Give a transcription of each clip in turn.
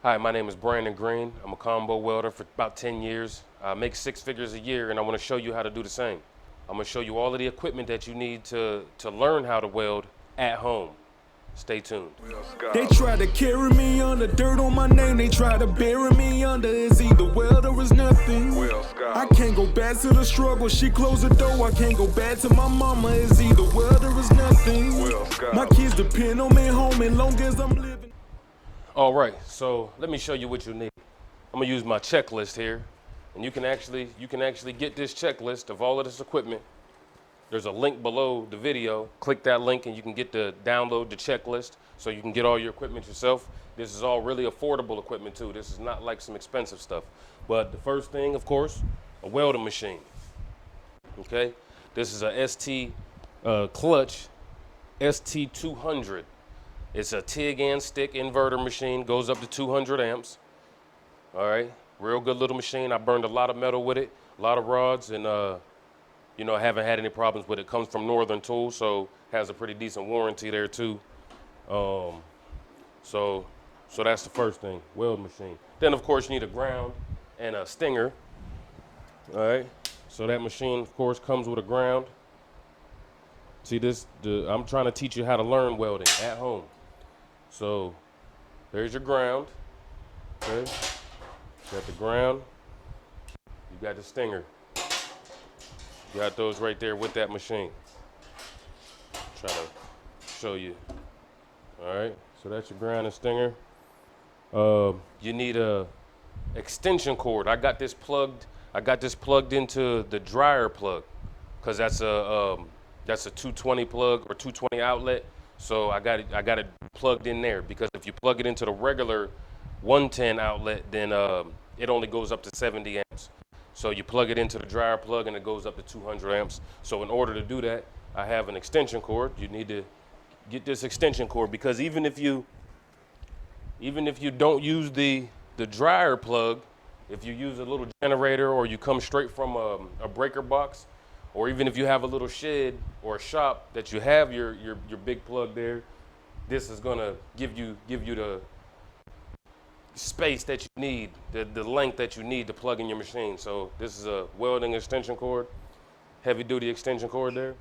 Hi, my name is Brandon Greene. I'm a combo welder for about 10 years. I make 6 figures a year, and I want to show you how to do the same. I'm going to show you all of the equipment that you need to learn how to weld at home. Stay tuned. They try to carry me under, dirt on my name. They try to bury me under. It's either weld or it's nothing. I can't go back to the struggle. She closed the door. I can't go back to my mama. It's either weld or it's nothing. My kids depend on me home as long as I'm living. All right, so let me show you what you need. I'm gonna use my checklist here, and you can actually get this checklist of all of this equipment. There's a link below the video. Click that link and you can download the checklist so you can get all your equipment yourself. This is all really affordable equipment too. This is not like some expensive stuff. But the first thing, of course, a welding machine. Okay, this is a ST clutch ST200. It's a TIG and stick inverter machine, goes up to 200 amps. All right, real good little machine. I burned a lot of metal with it, a lot of rods, and you know, I haven't had any problems with it. It comes from Northern Tools, so has a pretty decent warranty there too. So that's the first thing, weld machine. Then of course you need a ground and a stinger. All right, so that machine of course comes with a ground. See this, I'm trying to teach you how to learn welding at home. So there's your ground, okay? You got the ground, you got the stinger. You got those right there with that machine. Try to show you. All right, so that's your ground and stinger. You need a extension cord. I got this plugged into the dryer plug, because that's a 220 plug or 220 outlet. So I got it plugged in there, because if you plug it into the regular 110 outlet, then it only goes up to 70 amps. So you plug it into the dryer plug and it goes up to 200 amps. So in order to do that, I have an extension cord. You need to get this extension cord, because even if you don't use the dryer plug, if you use a little generator or you come straight from a breaker box, or even if you have a little shed or a shop that you have your big plug there, this is gonna give you the space that you need, the length that you need to plug in your machine. So this is a welding extension cord, heavy duty extension cord there.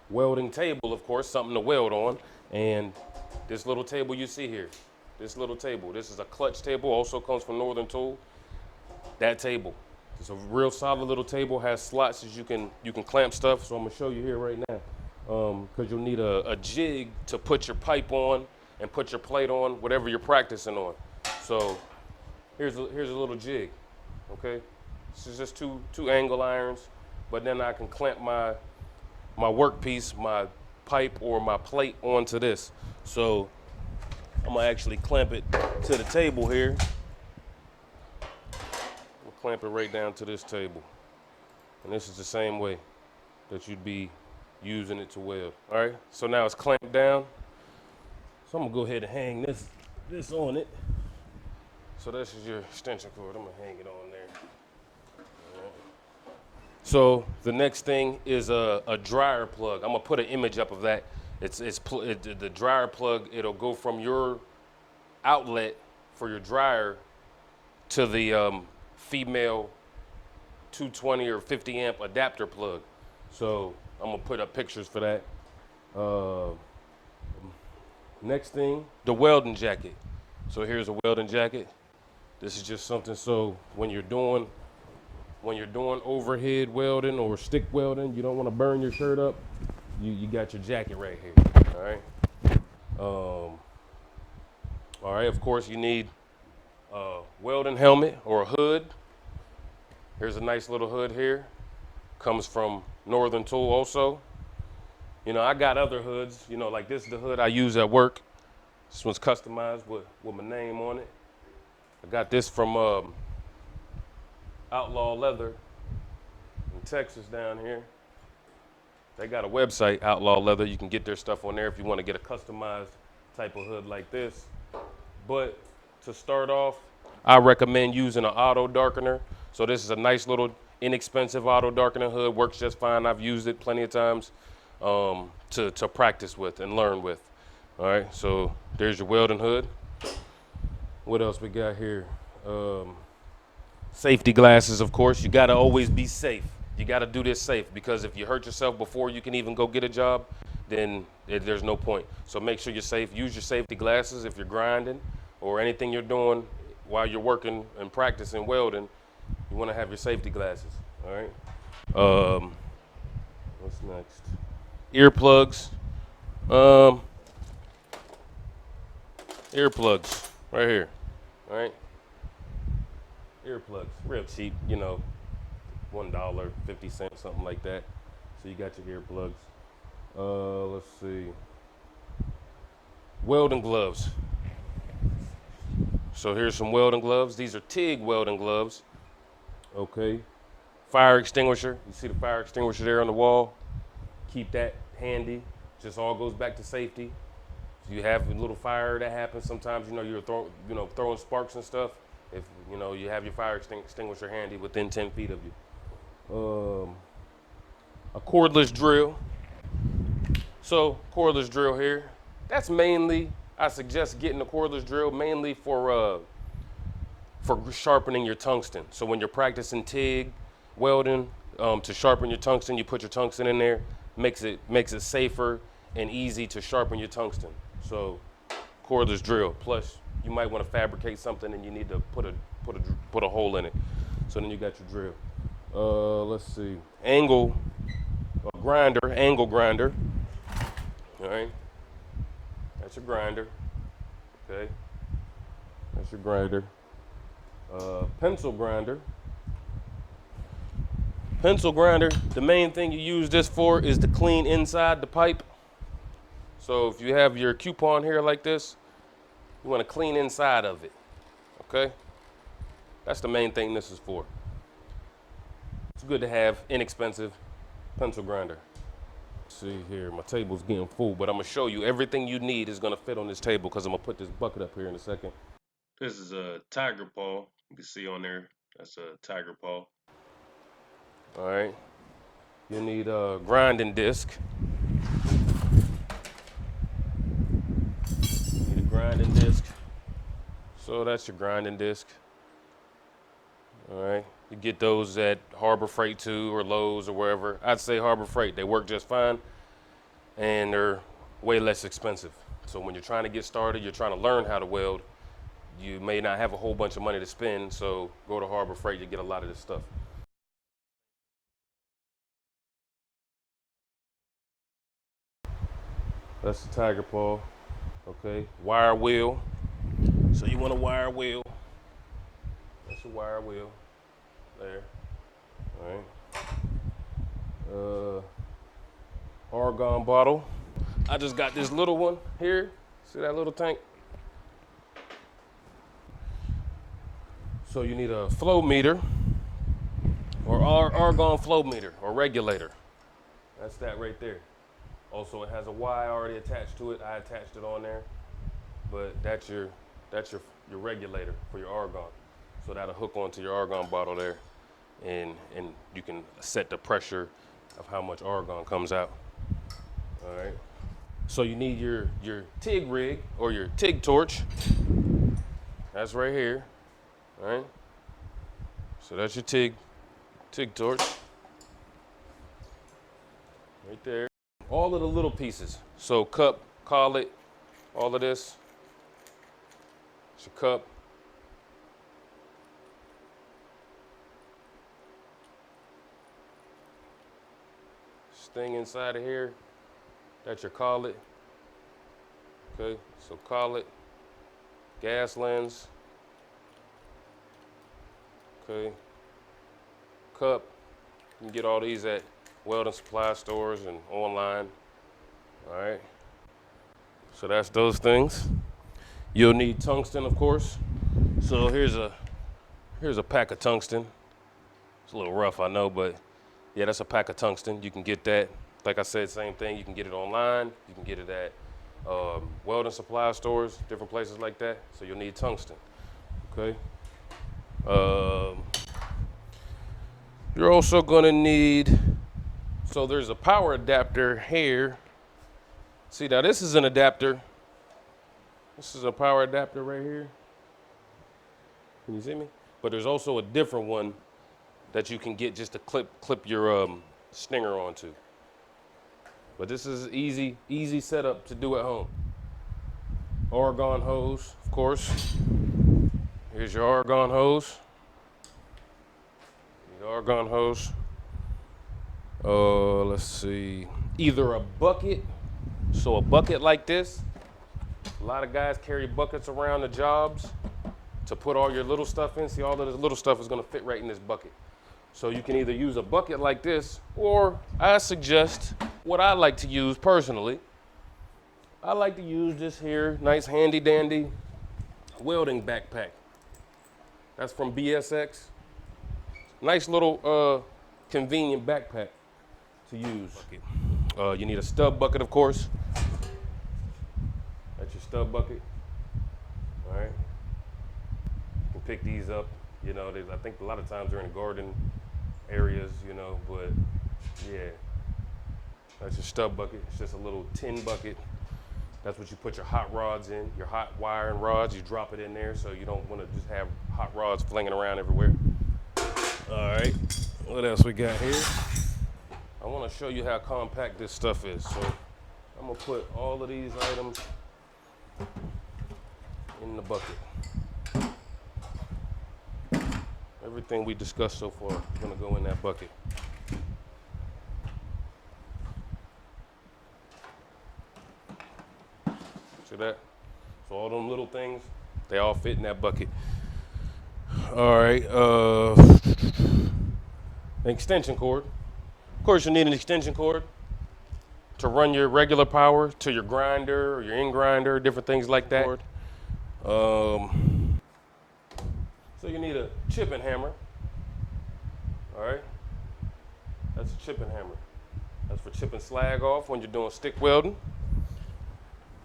Welding table, of course, something to weld on. And this little table you see here, this is a clutch table, also comes from Northern Tool. That table, it's a real solid little table, has slots as you can clamp stuff. So I'm gonna show you here right now, because you'll need a jig to put your pipe on and put your plate on, whatever you're practicing on. So here's a little jig, okay? This is just two angle irons, but then I can clamp my workpiece, my pipe or my plate onto this. So I'm gonna actually clamp it to the table here. We'll clamp it right down to this table. And this is the same way that you'd be using it to weld. All right, so now it's clamped down. So I'm gonna go ahead and hang this on it. So this is your extension cord. I'm gonna hang it on there. Right. So the next thing is a dryer plug. I'm gonna put an image up of that. The dryer plug. It'll go from your outlet for your dryer to the female 220 or 50 amp adapter plug. So I'm gonna put up pictures for that. Next thing, the welding jacket. So here's a welding jacket. This is just something so when you're doing overhead welding or stick welding, you don't want to burn your shirt up. You got your jacket right here. All right. All right. Of course, you need a welding helmet or a hood. Here's a nice little hood here. Comes from Northern Tool also. You know, I got other hoods, you know, like this is the hood I use at work. This one's customized with my name on it. I got this from Outlaw Leather in Texas down here. They got a website, Outlaw Leather. You can get their stuff on there if you want to get a customized type of hood like this. But to start off, I recommend using an auto darkener. So this is a nice little inexpensive auto darkening hood, works just fine. I've used it plenty of times. To practice with and learn with. All right, so there's your welding hood. What else we got here? Safety glasses, of course. You gotta always be safe. You gotta do this safe, because if you hurt yourself before you can even go get a job, then there's no point. So make sure you're safe. Use your safety glasses if you're grinding or anything you're doing while you're working and practicing welding. You wanna have your safety glasses, all right? What's next? Earplugs. Earplugs, right here, all right? Earplugs, real cheap, you know, $1, 50 cents, something like that. So you got your earplugs. Let's see. Welding gloves. So here's some welding gloves. These are TIG welding gloves. Okay. Fire extinguisher. You see the fire extinguisher there on the wall? Keep that handy. Just all goes back to safety. If you have a little fire that happens, sometimes you're throwing sparks and stuff. If you have your fire extinguisher handy within 10 feet of you. A cordless drill. So cordless drill here. That's mainly, I suggest getting a cordless drill mainly for sharpening your tungsten. So when you're practicing TIG welding, to sharpen your tungsten, you put your tungsten in there. Makes it safer and easy to sharpen your tungsten. So cordless drill. Plus, you might want to fabricate something and you need to put a hole in it. So then you got your drill. Let's see. Angle grinder. All right. That's your grinder. Okay. That's your grinder. Pencil grinder. Pencil grinder, the main thing you use this for is to clean inside the pipe. So if you have your coupon here like this, you want to clean inside of it, okay? That's the main thing this is for. It's good to have inexpensive pencil grinder. Let's see here, my table's getting full, but I'm gonna show you everything you need is gonna fit on this table, because I'm gonna put this bucket up here in a second. This is a tiger paw. You can see on there, that's a tiger paw. All right, you need a grinding disc. You need a grinding disc. So that's your grinding disc. All right, you get those at Harbor Freight too, or Lowe's or wherever. I'd say Harbor Freight. They work just fine, and they're way less expensive. So when you're trying to get started, you're trying to learn how to weld, you may not have a whole bunch of money to spend, so go to Harbor Freight, you get a lot of this stuff. That's the tiger paw. Okay, wire wheel. So you want a wire wheel. That's a wire wheel. There. All right. Argon bottle. I just got this little one here. See that little tank? So you need a flow meter, or argon flow meter, or regulator. That's that right there. Also, it has a Y already attached to it. I attached it on there, but that's your regulator for your argon. So that'll hook onto your argon bottle there, and you can set the pressure of how much argon comes out. All right. So you need your TIG rig, or your TIG torch. That's right here. All right. So that's your TIG torch. Right there. All of the little pieces. So cup, collet, all of this. It's your cup. This thing inside of here, that's your collet. Okay, so collet, gas lens. Okay, cup. You can get all these at welding supply stores and online. All right. So that's those things. You'll need tungsten, of course. So here's a pack of tungsten. It's a little rough, I know, but yeah, that's a pack of tungsten. You can get that. Like I said, same thing. You can get it online. You can get it at welding supply stores, different places like that. So you'll need tungsten. Okay. You're also gonna need, so there's a power adapter here. See, now this is an adapter. This is a power adapter right here. Can you see me? But there's also a different one that you can get just to clip your stinger onto. But this is easy setup to do at home. Argon hose, of course. Here's your argon hose. The argon hose. Let's see. Either a bucket, so a bucket like this. A lot of guys carry buckets around the jobs to put all your little stuff in. See, all of this little stuff is gonna fit right in this bucket. So you can either use a bucket like this, or I suggest what I like to use personally. I like to use this here, nice handy dandy welding backpack. That's from BSX. Nice little convenient backpack to use. You need a stub bucket, of course. That's your stub bucket. All right. You can pick these up. You know, I think a lot of times they're in garden areas, you know, but yeah. That's your stub bucket. It's just a little tin bucket. That's what you put your hot rods in, your hot wire and rods. You drop it in there, so you don't want to just have hot rods flinging around everywhere. All right, what else we got here? I want to show you how compact this stuff is. So I'm gonna put all of these items in the bucket. Everything we discussed so far is gonna go in that bucket. See that? So all them little things, they all fit in that bucket. All right, an extension cord. Of course, you need an extension cord to run your regular power to your grinder or your in grinder, different things like that. So you need a chipping hammer. All right, that's a chipping hammer. That's for chipping slag off when you're doing stick welding.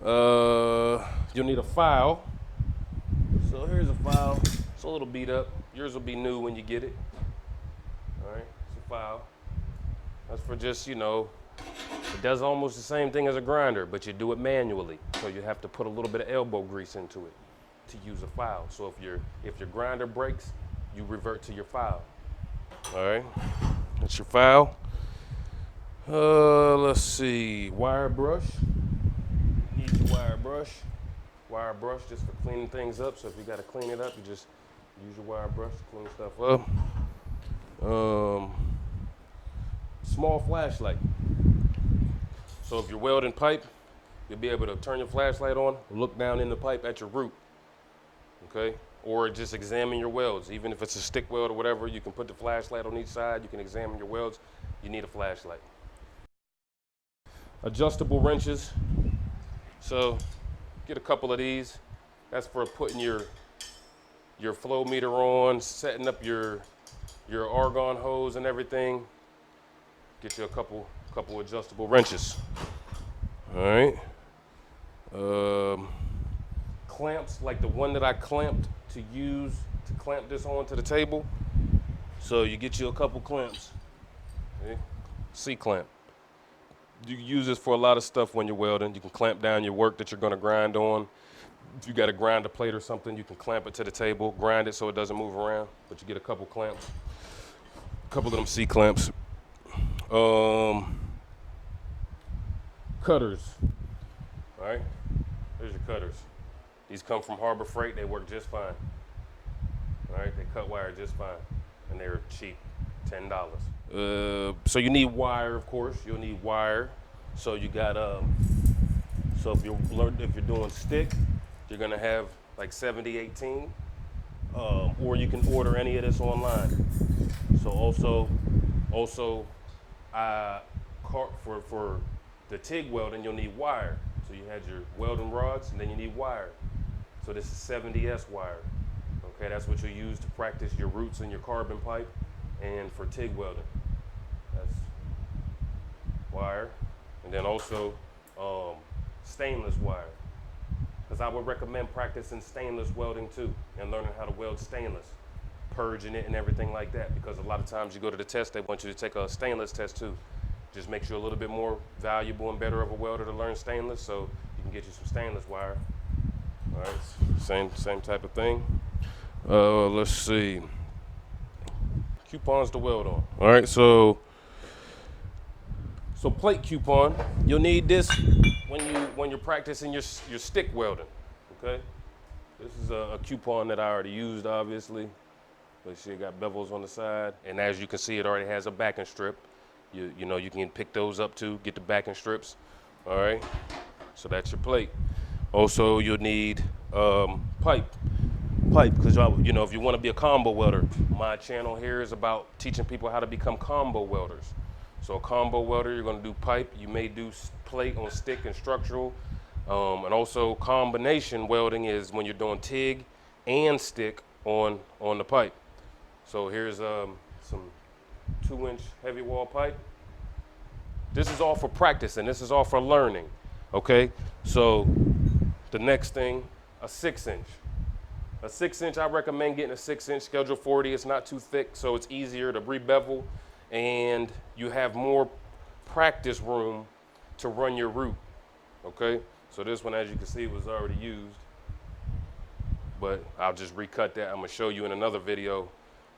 You'll need a file. So here's a file. It's a little beat up. Yours will be new when you get it. All right, it's a file. That's for just, you know, it does almost the same thing as a grinder, but you do it manually. So you have to put a little bit of elbow grease into it to use a file. So if your grinder breaks, you revert to your file. All right, that's your file. Let's see, wire brush. Use the wire brush. Wire brush just for cleaning things up. So if you got to clean it up, you just use your wire brush to clean stuff up. Small flashlight. So if you're welding pipe, you'll be able to turn your flashlight on, look down in the pipe at your root, okay? Or just examine your welds. Even if it's a stick weld or whatever, you can put the flashlight on each side, you can examine your welds. You need a flashlight. Adjustable wrenches. So get a couple of these. That's for putting your flow meter on, setting up your argon hose and everything. Get you a couple adjustable wrenches. All right. Clamps like the one that I clamped to use to clamp this onto the table. So you get you a couple clamps. Okay? C-clamp. You can use this for a lot of stuff when you're welding. You can clamp down your work that you're gonna grind on. If you got a grinder plate or something, you can clamp it to the table, grind it so it doesn't move around, but you get a couple clamps, a couple of them C-clamps. Cutters, all right? There's your cutters. These come from Harbor Freight, they work just fine. All right, they cut wire just fine, and they're cheap, $10. So you need wire, of course. You'll need wire. So you got so if you're doing stick, you're gonna have like 7018, or you can order any of this online. So also, for the TIG welding, you'll need wire. So you had your welding rods, and then you need wire. So this is 70S wire. Okay, that's what you'll use to practice your roots in your carbon pipe, and for TIG welding. That's wire. And then also stainless wire. Because I would recommend practicing stainless welding too, and learning how to weld stainless, purging it and everything like that. Because a lot of times you go to the test, they want you to take a stainless test too. Just makes you a little bit more valuable and better of a welder to learn stainless, so you can get you some stainless wire. All right, same type of thing. Let's see. Coupons to weld on. All right, so plate coupon. You'll need this when you're practicing your stick welding. Okay. This is a coupon that I already used, obviously. But see, it got bevels on the side, and as you can see, it already has a backing strip. You know, you can pick those up too, get the backing strips. All right. So that's your plate. Also, you'll need pipe, because you know, if you want to be a combo welder, my channel here is about teaching people how to become combo welders. So a combo welder, you're going to do pipe. You may do plate on stick and structural, and also combination welding is when you're doing TIG and stick on the pipe. So here's some 2-inch heavy wall pipe. This is all for practice, and this is all for learning. Okay, so the next thing, a 6-inch. A 6-inch, I recommend getting a 6-inch Schedule 40. It's not too thick, so it's easier to rebevel, and you have more practice room to run your route. Okay, so this one, as you can see, was already used, but I'll just recut that. I'm gonna show you in another video.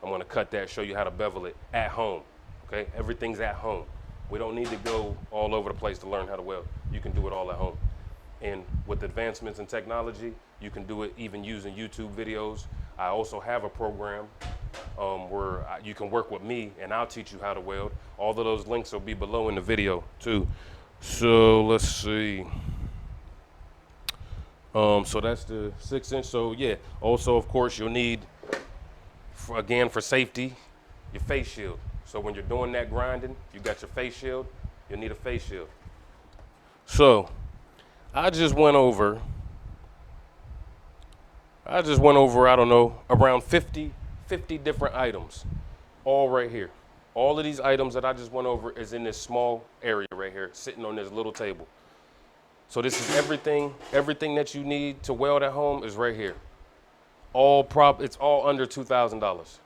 I'm gonna cut that, show you how to bevel it at home. Okay, everything's at home. We don't need to go all over the place to learn how to weld. You can do it all at home. And with advancements in technology, you can do it even using YouTube videos. I also have a program where you can work with me and I'll teach you how to weld. All of those links will be below in the video too. So let's see. So that's the 6-inch. So yeah, also of course you'll need, again for safety, your face shield. So when you're doing that grinding, you got your face shield, you'll need a face shield. So I just went over, I don't know, around 50 different items, all right here. All of these items that I just went over is in this small area right here, sitting on this little table. So this is everything that you need to weld at home is right here. It's all under $2,000,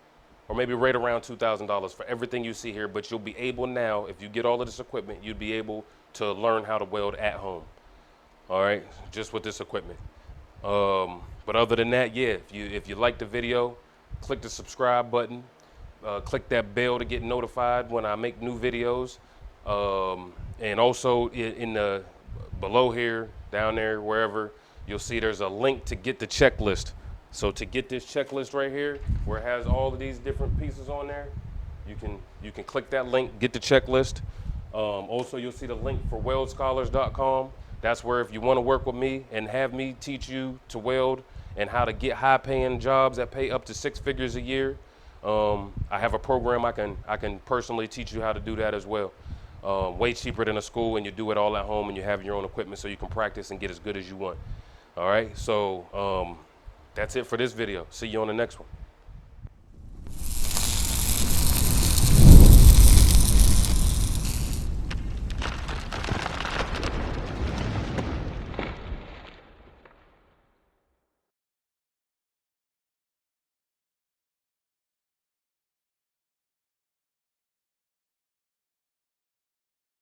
or maybe right around $2,000 for everything you see here, but you'll be able now, if you get all of this equipment, you'll be able to learn how to weld at home. All right, just with this equipment. But other than that, yeah, if you like the video, click the subscribe button, click that bell to get notified when I make new videos, and also in the below here, down there, wherever, you'll see there's a link to get the checklist. So to get this checklist right here, where it has all of these different pieces on there, you can click that link, get the checklist. Also, you'll see the link for WeldScholars.com. That's where if you want to work with me and have me teach you to weld and how to get high-paying jobs that pay up to 6 figures a year, I have a program I can personally teach you how to do that as well. Way cheaper than a school, and you do it all at home, and you have your own equipment so you can practice and get as good as you want. All right, so that's it for this video. See you on the next one.